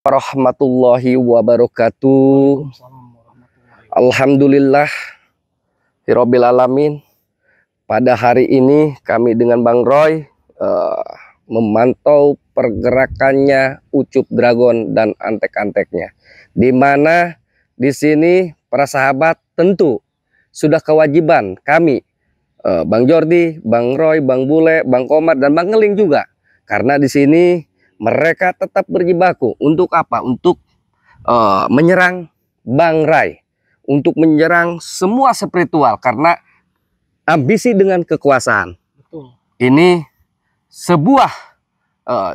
Warahmatullahi wabarakatuh. Alhamdulillah Hirobbil alamin. Pada hari ini kami dengan Bang Roy memantau pergerakannya Ucup Dragon dan antek-anteknya. Di mana di sini para sahabat tentu sudah kewajiban kami, Bang Jordi, Bang Roy, Bang Bule, Bang Komar dan Bang Ngeling juga. Karena di sini mereka tetap berjibaku untuk apa? Untuk menyerang Bang Rai, untuk menyerang semua spiritual karena ambisi dengan kekuasaan. Betul. Ini sebuah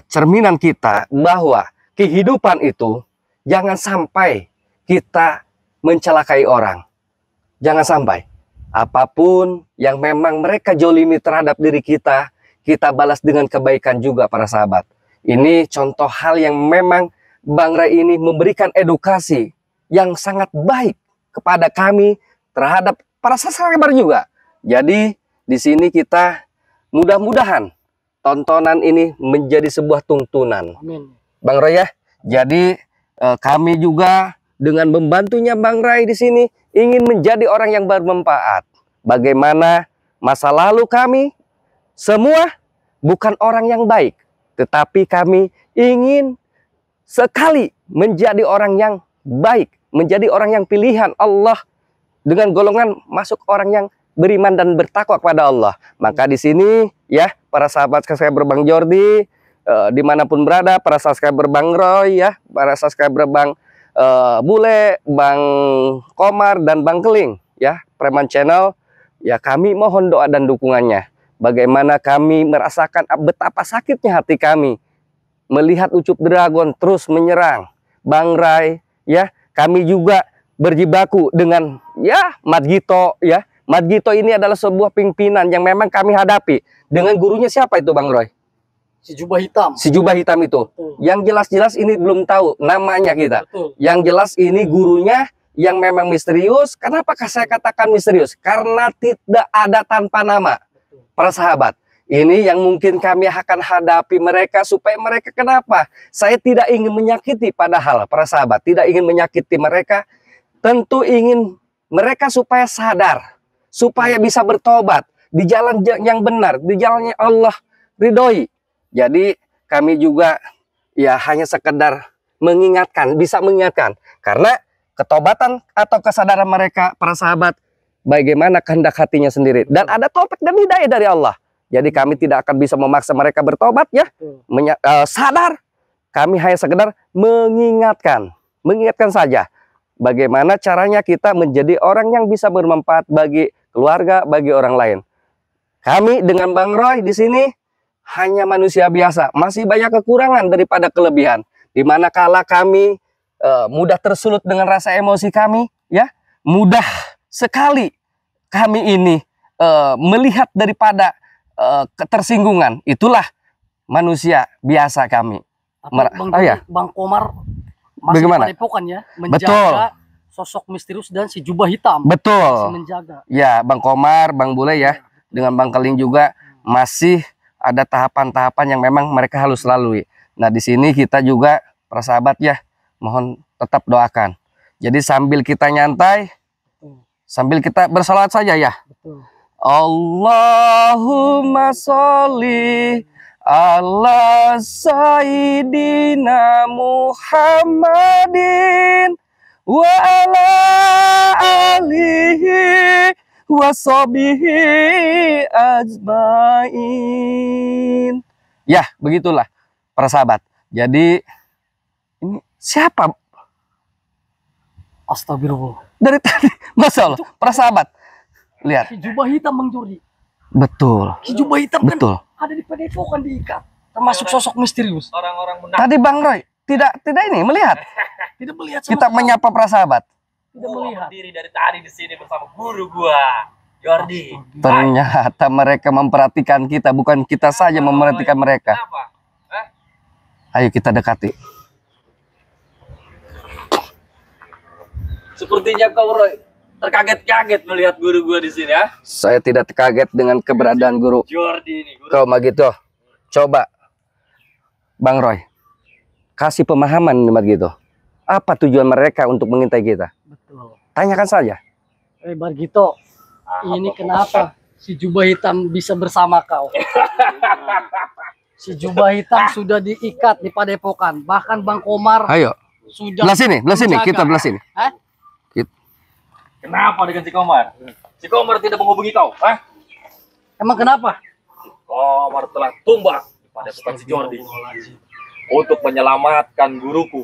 cerminan kita bahwa kehidupan itu jangan sampai kita mencelakai orang. Jangan sampai apapun yang memang mereka jolimi terhadap diri kita, kita balas dengan kebaikan juga para sahabat. Ini contoh hal yang memang Bang Rai ini memberikan edukasi yang sangat baik kepada kami terhadap para subscriber juga. Jadi di sini kita mudah-mudahan tontonan ini menjadi sebuah tuntunan. Amin. Bang Rai ya. Jadi kami juga dengan membantunya Bang Rai di sini ingin menjadi orang yang bermanfaat. Bagaimana masa lalu kami semua bukan orang yang baik, tetapi kami ingin sekali menjadi orang yang baik, menjadi orang yang pilihan Allah dengan golongan masuk orang yang beriman dan bertakwa kepada Allah. Maka di sini ya para sahabat subscriber Bang Jordi dimanapun berada, para subscriber Bang Roy ya, para subscriber Bang Bule, Bang Komar dan Bang Keling ya, Preman Channel ya, kami mohon doa dan dukungannya. Bagaimana kami merasakan betapa sakitnya hati kami melihat Ucup Dragon terus menyerang Bang Rai ya. Kami juga berjibaku dengan ya Mat Gito ya. Mat Gito ini adalah sebuah pimpinan yang memang kami hadapi. Dengan gurunya siapa itu Bang Roy? Si jubah hitam. Si jubah hitam itu. Betul. Yang jelas-jelas ini belum tahu namanya kita. Betul. Yang jelas ini gurunya yang memang misterius. Kenapa saya katakan misterius? Karena tidak ada tanpa nama. Para sahabat, ini yang mungkin kami akan hadapi mereka supaya mereka kenapa? Saya tidak ingin menyakiti, padahal para sahabat tidak ingin menyakiti mereka. Tentu ingin mereka supaya sadar, supaya bisa bertobat di jalan yang benar, di jalannya Allah ridhoi. Jadi kami juga ya hanya sekedar mengingatkan, bisa mengingatkan. Karena ketobatan atau kesadaran mereka, para sahabat, bagaimana kehendak hatinya sendiri. Dan ada taufik dan hidayah dari Allah. Jadi kami tidak akan bisa memaksa mereka bertobat ya. Sadar. Kami hanya sekedar mengingatkan. Mengingatkan saja. Bagaimana caranya kita menjadi orang yang bisa bermanfaat bagi keluarga, bagi orang lain. Kami dengan Bang Roy di sini hanya manusia biasa, masih banyak kekurangan daripada kelebihan. Dimana kala kami mudah tersulut dengan rasa emosi kami, ya, mudah sekali kami ini melihat daripada ketersinggungan. Itulah manusia biasa kami. Bang Komar masih bagaimana? Padepokan ya, menjaga Betul. sosok misterius dan si jubah hitam. Betul. Masih menjaga. Ya, Bang Komar, Bang Bule ya, dengan Bang Keling juga masih ada tahapan-tahapan yang memang mereka harus lalui. Nah, di sini kita juga para sahabat ya, mohon tetap doakan. Jadi sambil kita nyantai, sambil kita bersalawat saja ya. Betul. Allahumma sholli ala sayyidina Muhammadin wa ala alihi wasobihi ajmain. Ya, begitulah para sahabat. Jadi ini siapa? Astagfirullah. Dari tadi, Masya Allah, para sahabat. Lihat. Si jubah hitam Bang Jordi. Betul. Si jubah hitam Betul. kan ada di Padepokan diikat. Termasuk sosok misterius. Orang-orang munafik. Tadi Bang Roy tidak ini melihat. Tidak melihat sama Kita sekali. menyapa para sahabat. Tidak melihat. Berdiri dari tadi di sini bersama guru gua, Jordi. Ternyata mereka memperhatikan kita, bukan kita saja memperhatikan mereka. Kenapa? Hah? Ayo kita dekati. Sepertinya kau Roy terkaget-kaget melihat guru gua di sini ya. Saya tidak kaget dengan keberadaan guru Jordi ini. Guru. kau begitu. Coba Bang Roy, kasih pemahaman gitu. Apa tujuan mereka untuk mengintai kita? Betul. Tanyakan saja. Bargito, ini kenapa si jubah hitam bisa bersama kau? Si jubah hitam sudah diikat di padepokan. Bahkan Bang Komar Ayo, sudah belah sini, menjaga. kita belah sini. Hah? Kenapa dengan si Komar? Si Komar tidak menghubungi kau, hah? Emang kenapa? Komar telah tumbang pada bukan si Jordi untuk menyelamatkan guruku.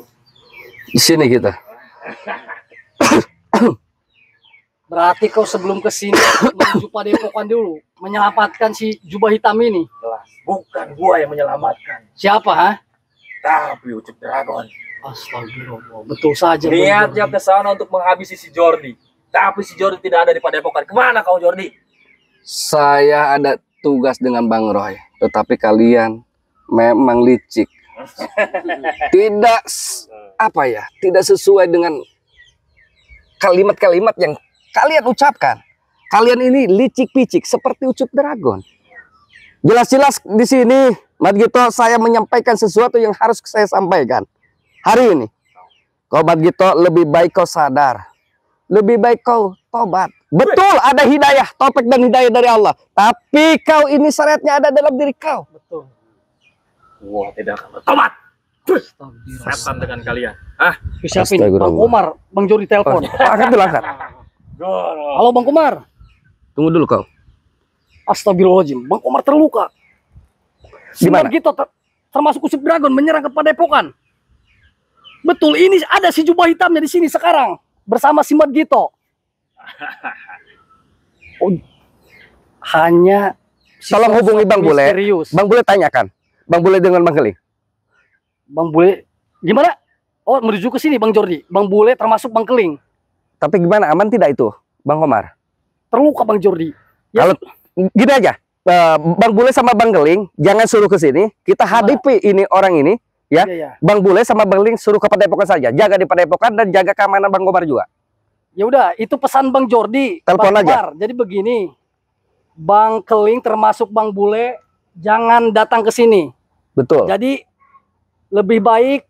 Di sini kita. Berarti kau sebelum kesini menuju padepokan dulu menyelamatkan si jubah hitam ini. Jelas, bukan gua yang menyelamatkan, Siapa, ha? tapi Ucup Dragon. Astagfirullah. Betul saja. Niatnya ke sana untuk menghabisi si Jordi, tapi si Jordi tidak ada di padepokan. Kemana kau, Jordi? Saya ada tugas dengan Bang Roy, tetapi kalian memang licik. Tidak tidak sesuai dengan kalimat-kalimat yang kalian ucapkan. Kalian ini licik-picik seperti Ucup Dragon. Jelas-jelas di sini, Badgito, saya menyampaikan sesuatu yang harus saya sampaikan hari ini. Kau Badgito, lebih baik kau sadar, lebih baik kau tobat. Betul, ada hidayah, taufik dan hidayah dari Allah. Tapi kau ini syariatnya ada dalam diri kau. Betul. Gua tidak akan bertobat. Astagfirullah. Setan dengan kalian. Ah, Siapin Bang Komar, Bang Jordi telepon. Angkat dulu, angkat. Halo Bang Komar. Tunggu dulu kau. Astagfirullahaladzim, Bang Komar terluka. Di mana? Gitu termasuk Ucup Dragon menyerang ke padepokan. Betul, ini ada si jubah hitamnya di sini sekarang bersama si Madgito. Oh, hanya tolong hubungi Bang Bule. Misterius. Bang Bule tanyakan. Bang Bule dengan Bang Keling. Bang Bule gimana? Oh, menuju ke sini Bang Jordi. Bang Bule termasuk Bang Keling. Tapi gimana, aman tidak itu Bang Komar? Terluka Bang Jordi. Ya, Kalau gini aja, Bang Bule sama Bang Keling jangan suruh ke sini. Kita hadapi ini orang ini, ya. iya. Bang Bule sama Bang Keling suruh ke padepokan saja. Jaga di padepokan dan jaga keamanan Bang Komar juga. Ya udah, itu pesan Bang Jordi. Telepon Bang aja. Komar. Jadi begini, Bang Keling termasuk Bang Bule jangan datang ke sini. Betul. Jadi lebih baik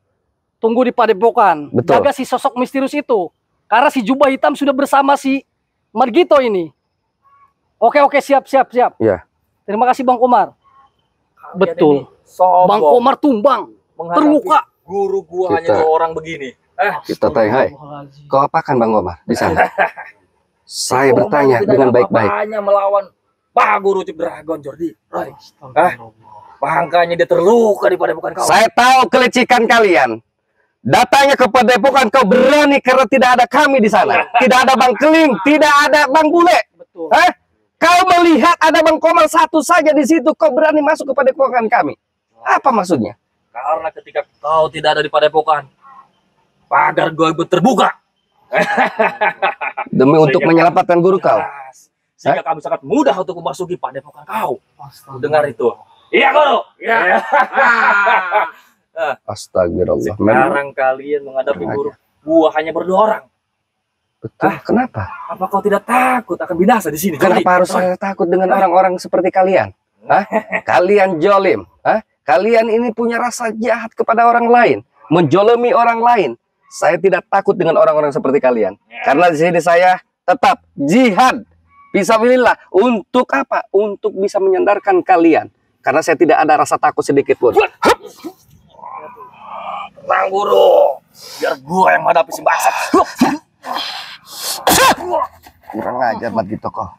tunggu di padepokan. Betul. Jaga si sosok misterius itu. Karena si jubah hitam sudah bersama si Margito ini. Oke, siap. Ya. Terima kasih Bang Komar. Betul. Bang Komar tumbang, terluka. Guru gua hanya Kita- 2 orang begini. Kita tanya, hai. Kau apakan Bang Komar di sana? Saya bertanya dengan baik-baik. Hanya melawan Pak Guru Ucup Dragon, Jordi. Makanya dia terluka di padepokan kau. Saya tahu kelicikan kalian. Datanya ke padepokan kau berani karena tidak ada kami di sana. Tidak ada Bang Keling, tidak ada Bang Bule. Betul. Kau melihat ada Bang Komar satu saja di situ, kau berani masuk ke padepokan kami. Apa maksudnya? Karena ketika kau tidak ada di padepokan, pagar goib terbuka. Demi untuk menyelamatkan guru kau. Sehingga kami sangat mudah untuk memasuki padepokan kau. Dengar itu. Iya, Guru. Iya. Astagfirullah. Sekarang kalian menghadapi guru. Gua hanya berdua orang. Betul. Kenapa? Apa kau tidak takut akan binasa di sini? Kenapa harus saya takut dengan orang-orang seperti kalian? Kalian jolim. Kalian ini punya rasa jahat kepada orang lain, menjolimi orang lain. Saya tidak takut dengan orang-orang seperti kalian. Karena di sini saya tetap jihad. Fisabilillah. Untuk apa? Untuk bisa menyandarkan kalian. Karena saya tidak ada rasa takut sedikit pun. Tenang, Guru. Biar gua yang menghadapi si Basat. Kurang ajar banget gitu kok.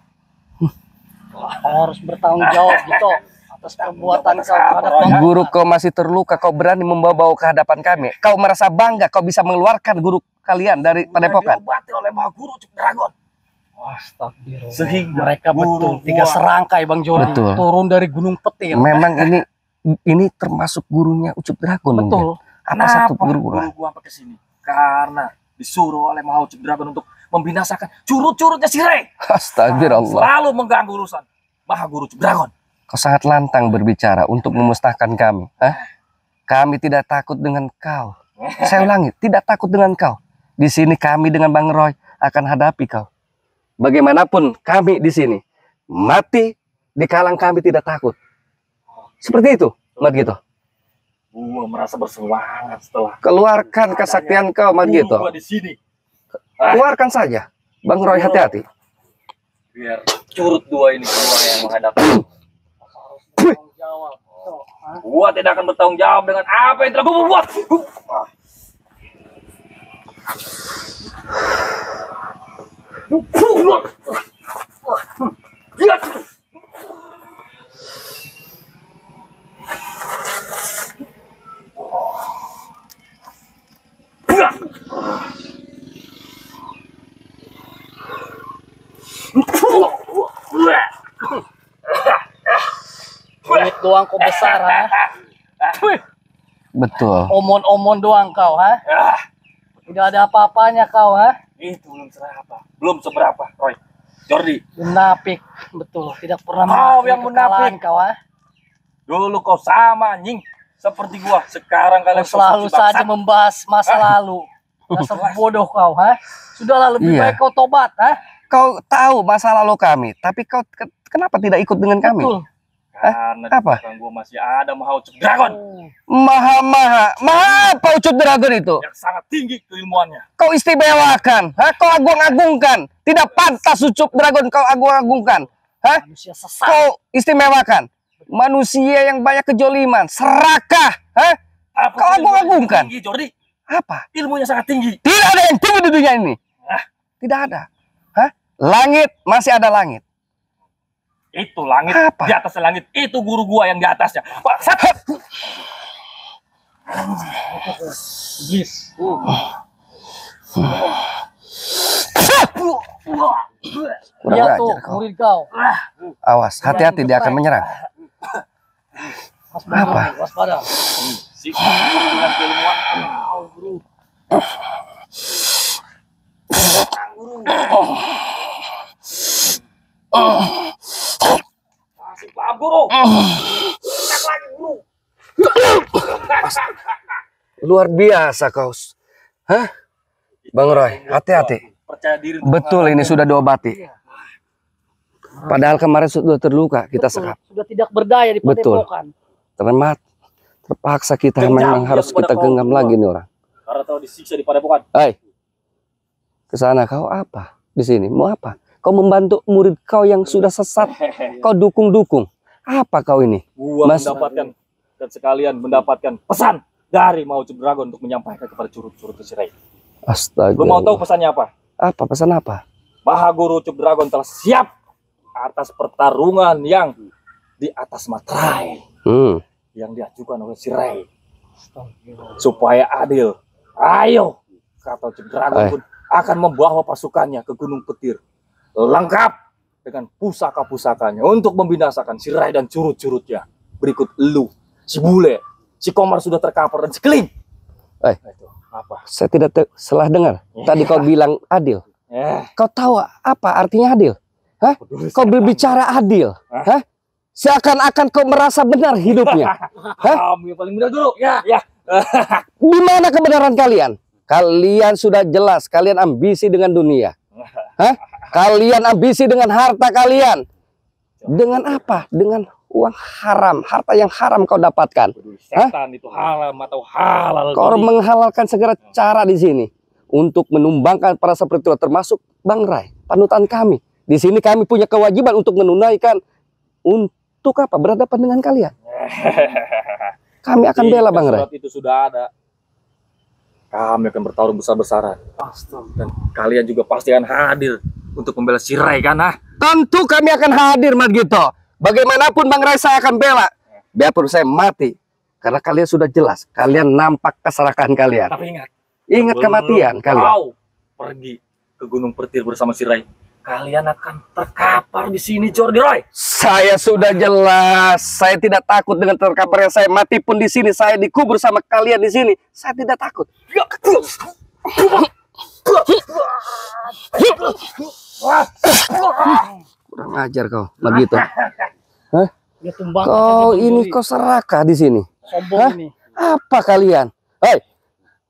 Harus bertanggung jawab gitu atas perbuatan kau terhadap Bang Guru kau masih terluka, kau berani membawa ke hadapan kami. Kau merasa bangga kau bisa mengeluarkan guru kalian dari padepokan. Diobati oleh Maha Guru Ucup Dragon. Astagfirullah. Sehingga Mereka betul guru 3 gua- serangkai Bang Jordi Betul. turun dari Gunung Petir. Memang ini termasuk gurunya Ucup Dragon. mungkin. Betul. Apa satu Kenapa guru guru gua sampai ke sini? Karena disuruh oleh Maha Ucup Dragon untuk membinasakan curut-curutnya si Rey. Astagfirullah. Selalu mengganggu urusan Maha Guru Ucup Dragon. Kau sangat lantang berbicara untuk memusnahkan kami. Kami tidak takut dengan kau. Saya ulangi, tidak takut dengan kau. Di sini kami dengan Bang Roy akan hadapi kau. Bagaimanapun kami di sini mati di kalang kami tidak takut. Seperti itu, Mat gitu. Gua merasa bersemangat setelah Keluarkan kesaktian kau, Margito. gua di sini. Keluarkan saja. Bang Roy, hati-hati. Biar curut dua ini semua yang menghadapi. Tanggung jawab. Toh, ha? Gua tidak akan bertanggung jawab dengan apa yang telah gua buat. Mulut doang kau besar, ha? Betul. Omon-omon doang kau, ha? Tidak ada apa-apanya kau, ha? Itu belum seberapa, Roy. Jordi, Munafik, betul. Tidak pernah Kau yang mengakui kekalahan munafik. kau, ha? dulu kau sama anjing seperti gua. Sekarang Kau kalian selalu seperti saja bangsat. membahas masa lalu. Dasar bodoh kau, ha? Sudahlah, lebih Iya. baik kau tobat, ha? Kau tahu masa lalu kami, tapi kau kenapa tidak ikut dengan kami? Betul. Karena di Apa? belakang gua masih ada Mahaucuk Dragon Maha apa Ucut Dragon itu? yang sangat tinggi keilmuannya. Kau istimewakan, kau agung-agungkan. Tidak pantas Ucut Dragon kau agung-agungkan. Manusia sesat. Kau istimewakan. Manusia yang banyak kejoliman, serakah. Apa Kau ilmunya agung-agungkan. tinggi, Jordi? Apa? Ilmunya sangat tinggi. Tidak ada yang tinggi di dunia ini. Tidak ada. Langit, masih ada langit. Itu langit Apa? di atas langit. Itu guru gua yang di atasnya. Bangsat. Iblis. Kurang Dia ajar tuh, kau. murid kau. Awas, hati-hati dia akan menyerang. Waspada, Apa? waspada. Si guru dengan keilmuan. Masih paham, guru. Enak lagi, guru. Luar biasa kau. Bang Roy, hati-hati. Percaya diri. Betul, ini sudah diobati. Padahal kemarin sudah terluka, kita Betul, sekap. sudah tidak berdaya di Betul. padepokan. Terpaksa kita Genggam memang dia harus kepada kita kau genggam berdua. lagi nih orang. Karena tahu disiksa di padepokan. Hai, ke sana kau apa? Di sini mau apa? Kau membantu murid kau yang sudah sesat. Kau dukung-dukung. Apa kau ini? Gua Mas- mendapatkan dan sekalian mendapatkan pesan dari Mahaucuk Dragon untuk menyampaikan kepada curut-curut Sirai. Astaga. Lu mau tahu pesannya apa? Apa pesan apa? Maha Guru Ucup Dragon telah siap atas pertarungan yang di atas materai yang diajukan oleh Sirai supaya adil. Ayo, kata Ucup Dragon pun akan membawa pasukannya ke Gunung Petir lengkap dengan pusaka-pusakanya untuk membinasakan Sirai dan curut-curutnya. Berikut lu, si Bule, si Komar sudah terkapar dan si Keling. Itu apa? Saya tidak salah dengar. Tadi kau bilang adil. Kau tahu apa artinya adil? Kau berbicara adil. Seakan-akan kau merasa benar hidupnya. Kamu yang paling benar dulu. Ya. Di mana kebenaran kalian? Kalian sudah jelas, kalian ambisi dengan dunia. Kalian ambisi dengan harta kalian. Dengan apa? Dengan uang haram, harta yang haram kau dapatkan. Setan itu halal atau halal. Kau menghalalkan segala cara di sini untuk menumbangkan para seperti itu, termasuk Bang Rai, panutan kami. Di sini kami punya kewajiban untuk menunaikan untuk apa? Berhadapan dengan kalian. Kami akan bela Bang Rai. Surat itu sudah ada. Kami akan bertarung besar-besaran. Dan kalian juga pasti akan hadir untuk membela Sirai kan? Tentu kami akan hadir, Margito. Bagaimanapun Bang Rai saya akan bela. Biarpun saya mati. Karena kalian sudah jelas. Kalian nampak keserakahan kalian. Tapi ingat. Ingat kematian kalian. Kau pergi ke Gunung Petir bersama Sirai. Kalian akan terkapar di sini, Jordi Roy. Saya sudah jelas. Saya tidak takut dengan terkaparnya saya. Mati pun di sini. Saya dikubur sama kalian di sini. Saya tidak takut. Kurang ajar kau, Margito. Dia tumbang. Kau ini kau serakah di sini. sombong ini. Apa kalian? Hei,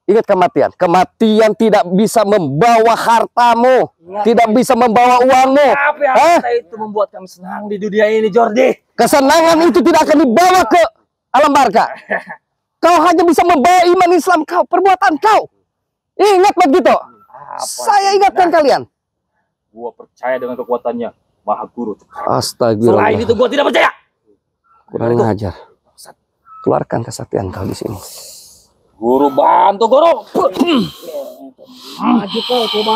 ingat kematian. Kematian tidak bisa membawa hartamu, tidak bisa membawa uangmu. Tapi harta itu membuat kami senang di dunia ini, Jordi. Kesenangan itu tidak akan dibawa ke alam barca. Kau hanya bisa membawa iman Islam kau, perbuatan kau. Ingat begitu. Saya ingatkan kalian. Gua percaya dengan kekuatannya Maha Guru. Astagfirullah. Selain itu gua tidak percaya. Kurang ajar. Keluarkan kesaktian kau di sini. Guru bantu guru. Maju kau, coba.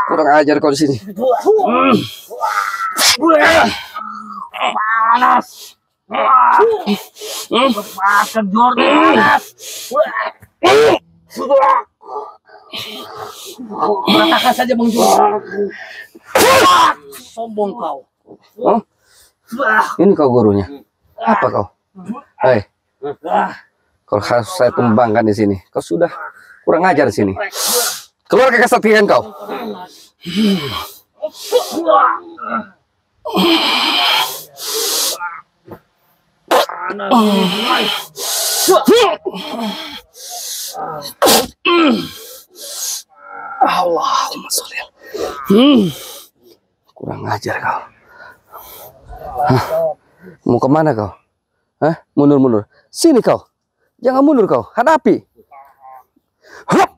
Kurang ajar kau di sini. Panas. Makan Jordi panas. Katakan saja Bang Jordi. Sombong kau. Oh? Ini kau gurunya. Apa kau? Hei, kalau harus saya tumbangkan di sini, kau sudah kurang ajar di sini. Keluar ke kesaktian kau. Allahumma sholli. Kurang ajar kau. Hah? Mau kemana kau? Hah? Mundur. Sini kau. Jangan mundur kau. Hadapi. Hup.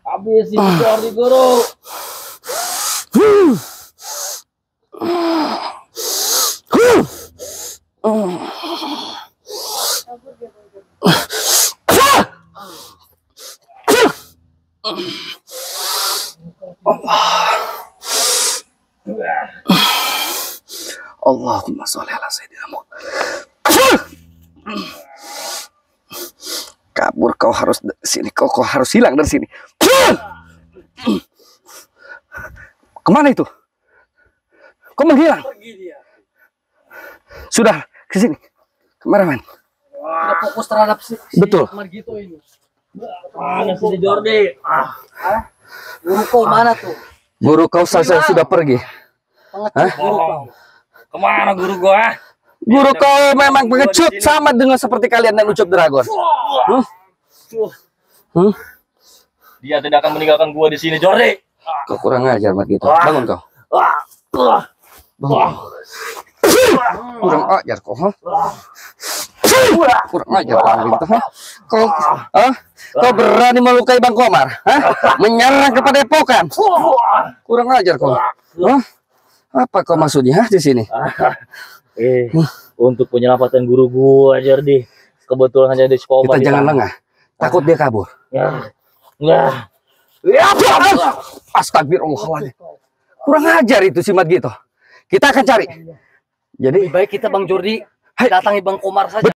Habis ini Jordi guru. Allahumma sholli ala sayyidina Muhammad. Kabur kau harus dari sini. Kau harus hilang dari sini. Kemana itu? Kau menghilang. Sudah ke sini. Kemana man? Udah fokus terhadap si Betul. Margito ini. Mana sih Jordi? Guru kau mana tuh? Guru kau saya sudah pergi. Pengecut guru kau. Kemana guru gua? Guru kau memang pengecut sama dengan seperti kalian dan Ucup Dragon. Dia tidak akan meninggalkan gua di sini, Jordi. Kau kurang ajar Margito. Bangun kau. Bangun. Kurang ajar kau. Kurang ajar kau Margito. Kau berani melukai Bang Komar? Menyerang kepada Epokan? Kurang ajar kau. Apa kau maksudnya di sini? Untuk penyelamatan guru gua, Jordi. Kebetulan hanya di sekolah. Kita jangan lengah. Takut dia kabur. Ya. Astagfirullahaladzim. Kurang ajar itu si Margito. Kita akan cari. Jadi Lebih baik kita Bang Jordi datangi Bang Komar saja.